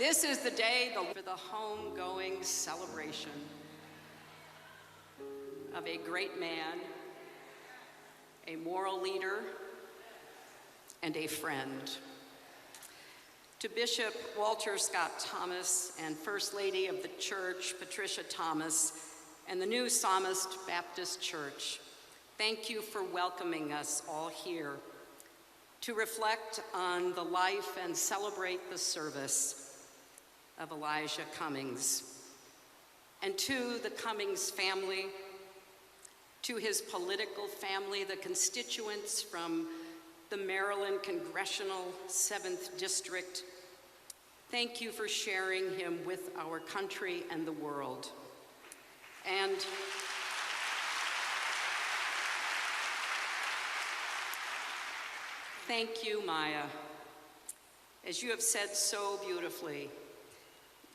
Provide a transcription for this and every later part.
This is the day for the homegoing celebration of a great man, a moral leader, and a friend. To Bishop Walter Scott Thomas and First Lady of the Church, Patricia Thomas, and the new Psalmist Baptist Church, thank you for welcoming us all here to reflect on the life and celebrate the service of Elijah Cummings. And to the Cummings family, to his political family, the constituents from the Maryland Congressional 7th District, thank you for sharing him with our country and the world. And thank you, Maya. As you have said so beautifully,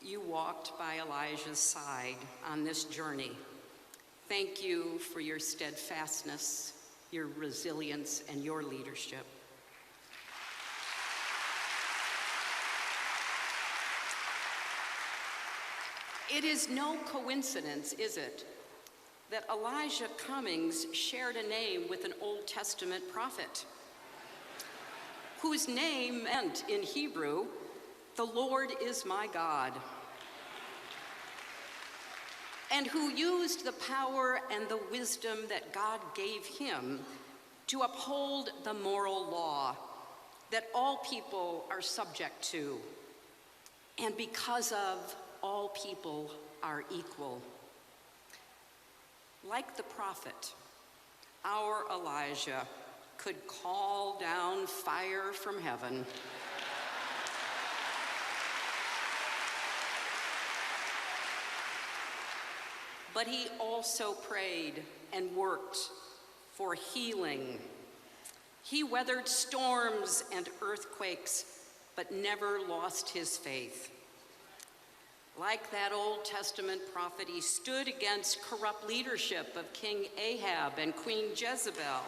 you walked by Elijah's side on this journey. Thank you for your steadfastness, your resilience, and your leadership. It is no coincidence, is it, that Elijah Cummings shared a name with an Old Testament prophet, whose name meant in Hebrew, "The Lord is my God," and who used the power and the wisdom that God gave him to uphold the moral law that all people are subject to, and because of all people are equal. Like the prophet, our Elijah could call down fire from heaven, but he also prayed and worked for healing. He weathered storms and earthquakes, but never lost his faith. Like that Old Testament prophet, he stood against corrupt leadership of King Ahab and Queen Jezebel.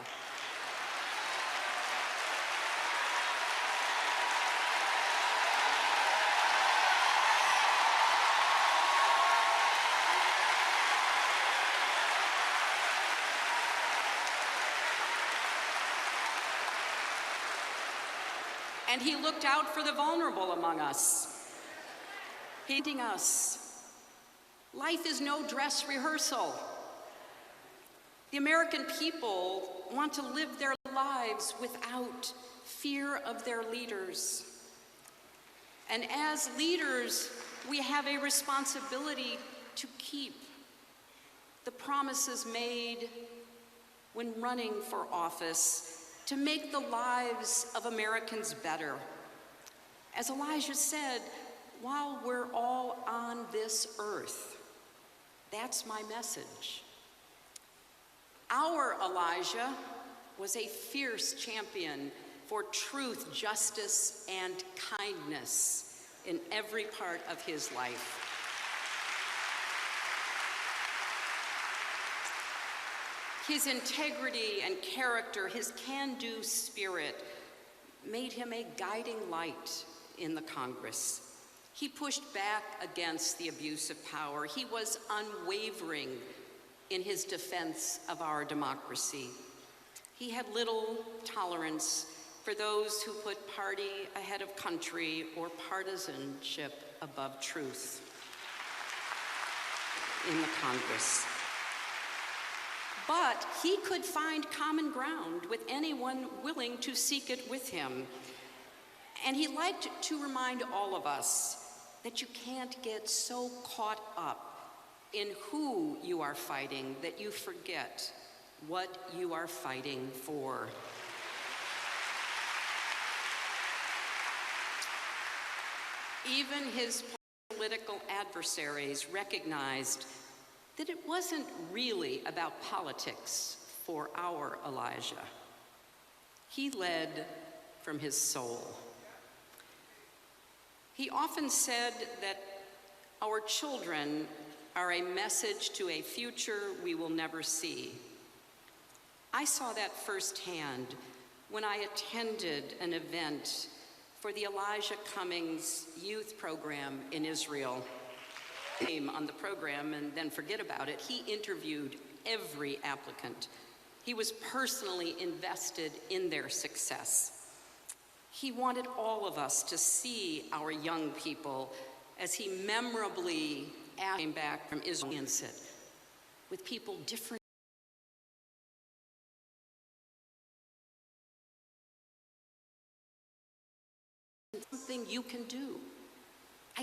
And he looked out for the vulnerable among us, heeding us. Life is no dress rehearsal. The American people want to live their lives without fear of their leaders. And as leaders, we have a responsibility to keep the promises made when running for office, to make the lives of Americans better. As Elijah said, while we're all on this earth, that's my message. Our Elijah was a fierce champion for truth, justice, and kindness in every part of his life. His integrity and character, his can-do spirit, made him a guiding light in the Congress. He pushed back against the abuse of power. He was unwavering in his defense of our democracy. He had little tolerance for those who put party ahead of country or partisanship above truth in the Congress. But he could find common ground with anyone willing to seek it with him. And he liked to remind all of us that you can't get so caught up in who you are fighting that you forget what you are fighting for. Even his political adversaries recognized that it wasn't really about politics for our Elijah. He led from his soul. He often said that our children are a message to a future we will never see. I saw that firsthand when I attended an event for the Elijah Cummings youth program in Israel. Came on the program and then forget about it. He interviewed every applicant. He was personally invested in their success. He wanted all of us to see our young people as he memorably came back from Israel with people different. Something you can do.